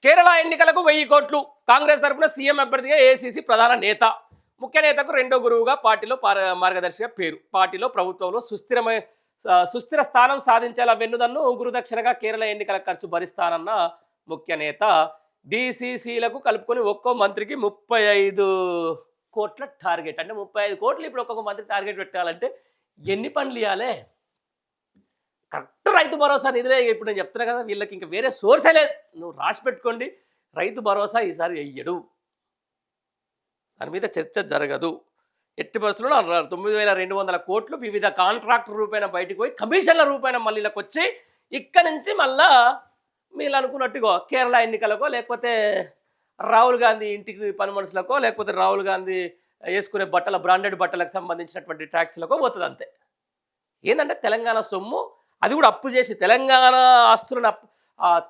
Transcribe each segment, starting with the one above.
కేరళ ఎన్నికలకు 1000 కోట్లు. కాంగ్రెస్ తరపున సీఎం అభ్యర్థిగా ఏఐసీసీ ప్రధాన నేత. ముఖ్య నేతకు రెండో గురువుగా పార్టీలో మార్గదర్శిగా పేరు. పార్టీలో ప్రభుత్వంలో సుస్థిర స్థానం సాధించేలా వెన్నుదన్ను గురుదక్షిణగా కేరళ ఎన్నికల ఖర్చు భరిస్తానన్న ముఖ్య నేత. డీసీసీలకు కలుపుకొని ఒక్కో మంత్రికి 35 కోట్ల టార్గెట్. అంటే 35 కోట్లు ఇప్పుడు ఒక్కొక్క మంత్రి టార్గెట్ పెట్టాలంటే ఎన్ని పనులు ఇవ్వాలి? కరెక్ట్ రైతు భరోసా నిధులే. ఇప్పుడు నేను చెప్తున్నా కదా, వీళ్ళకి ఇంకా వేరే సోర్సే లేదు. నువ్వు రాసి పెట్టుకోండి, రైతు భరోసా ఈసారి వెయ్యడు, దాని మీద చర్చ జరగదు. ఎట్టి పరిస్థితుల్లో 9200 కోట్లు వివిధ కాంట్రాక్టర్ రూపాయన బయటకు పోయి కమిషన్ల రూపాయన మళ్ళీ వచ్చి ఇక్కడి నుంచి మళ్ళా మీరు అనుకున్నట్టుగా కేరళ ఎన్నికలకో, లేకపోతే రాహుల్ గాంధీ ఇంటికి పని మనుషులకో, లేకపోతే రాహుల్ గాంధీ వేసుకునే బ్రాండెడ్ బట్టలకు సంబంధించినటువంటి ట్యాక్స్లకో పోతుంది అంతే. ఏంటంటే తెలంగాణ సొమ్ము, అది కూడా అప్పు చేసి తెలంగాణ ఆస్తులను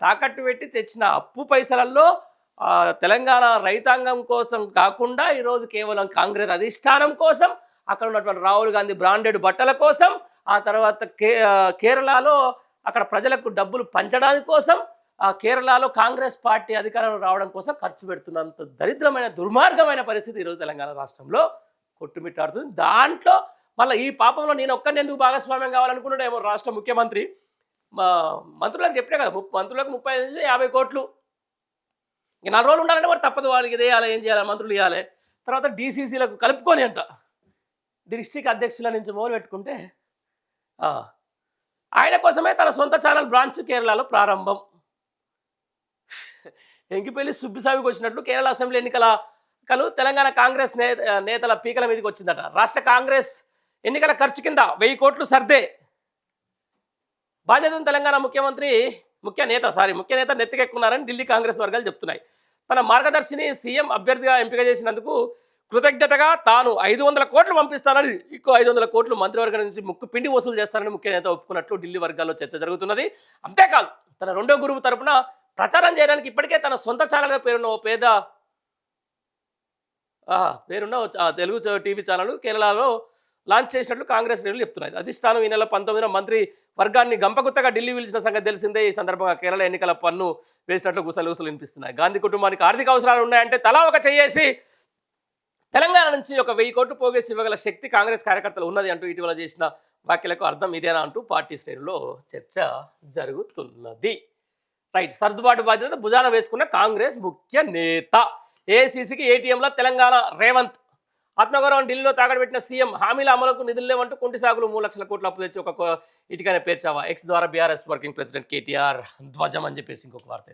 తాకట్టు పెట్టి తెచ్చిన అప్పు పైసలలో తెలంగాణ రైతాంగం కోసం కాకుండా ఈరోజు కేవలం కాంగ్రెస్ అధిష్టానం కోసం, అక్కడ ఉన్నటువంటి రాహుల్ గాంధీ బ్రాండెడ్ బట్టల కోసం, ఆ తర్వాత కేరళలో అక్కడ ప్రజలకు డబ్బులు పంచడానికి కోసం, కేరళలో కాంగ్రెస్ పార్టీ అధికారంలో రావడం కోసం ఖర్చు పెడుతున్నంత దరిద్రమైన దుర్మార్గమైన పరిస్థితి ఈరోజు తెలంగాణ రాష్ట్రంలో కొట్టుమిట్టాడుతుంది. దాంట్లో మళ్ళీ ఈ పాపంలో నేను ఒక్కరిని ఎందుకు భాగస్వామ్యం కావాలనుకున్నాడేమో రాష్ట్ర ముఖ్యమంత్రి. మంత్రులకు చెప్పినా కదా, మంత్రులకు 35 నుంచి 50 కోట్లు. ఇంక 4 రోజులు ఉండాలంటే మరి తప్పదు, వాళ్ళకి ఇది వేయాలి, ఏం చేయాలి, మంత్రులు ఇవ్వాలి. తర్వాత డీసీసీలకు కలుపుకొని అంట డిస్ట్రిక్ట్ అధ్యక్షుల నుంచి మొదలు పెట్టుకుంటే ఆయన కోసమే తన సొంత ఛానల్ బ్రాంచ్ కేరళలో ప్రారంభం. ఎంకిపల్లి సుబ్బిసావికి వచ్చినట్లు కేరళ అసెంబ్లీ ఎన్నికలు తెలంగాణ కాంగ్రెస్ నేతల పీకల మీదకి వచ్చిందట. రాష్ట్ర కాంగ్రెస్ ఎన్నికల ఖర్చు కింద 1000 కోట్లు సర్దే. బాధ్యతను తెలంగాణ ముఖ్య నేత నెత్తికెక్కున్నారని ఢిల్లీ కాంగ్రెస్ వర్గాలు చెప్తున్నాయి. తన మార్గదర్శిని సీఎం అభ్యర్థిగా ఎంపిక చేసినందుకు కృతజ్ఞతగా తాను 500 కోట్లు పంపిస్తానని, ఇంకో 500 కోట్లు మంత్రివర్గం నుంచి ముక్కు పిండి వసూలు చేస్తానని ముఖ్య నేత ఒప్పుకున్నట్లు ఢిల్లీ వర్గాల్లో చర్చ జరుగుతున్నది. అంతేకాదు, తన రెండో గురువు తరపున ప్రచారం చేయడానికి ఇప్పటికే తన సొంత ఛానల్గా పేరున్న తెలుగు టీవీ ఛానల్ కేరళలో లాంచ్ చేసినట్లు కాంగ్రెస్ శ్రేణులు చెప్తున్నాయి. అధిష్టానం ఈ నెల 19న మంత్రి వర్గాన్ని గంపగుత్తగా ఢిల్లీ పిలిచిన సంగతి తెలిసిందే. ఈ సందర్భంగా కేరళ ఎన్నికల పన్ను వేసినట్లు గుసగుసలు వినిపిస్తున్నాయి. గాంధీ కుటుంబానికి ఆర్థిక అవసరాలు ఉన్నాయంటే తలా ఒక చెయ్యేసి తెలంగాణ నుంచి ఒక 1000 కోట్లు పోగేసి ఇవ్వగల శక్తి కాంగ్రెస్ కార్యకర్తలు ఉన్నది అంటూ ఇటీవల చేసిన వ్యాఖ్యలకు అర్థం ఇదేనా అంటూ పార్టీ శ్రేణుల్లో చర్చ జరుగుతున్నది. రైట్. సర్దుబాటు బాధ్యత భుజాన వేసుకున్న కాంగ్రెస్ ముఖ్య నేత. ఏఐసీసీకి ఏటీఎంలో తెలంగాణ రేవంత్. ఆత్మగౌరవం ఢిల్లీలో తాగడబెట్టిన సీఎం. హామీల అమలుకు నిధులు లేవంటూ కుంటి సాగులు 3 లక్షల కోట్లు అప్పు తెచ్చి ఒక ఇటుకనే పేర్చావా. ఎక్స్ ద్వారా బీఆర్ఎస్ వర్కింగ్ ప్రెసిడెంట్ కేటీఆర్ ధ్వజం అని చెప్పేసి ఇంకొక వార్త.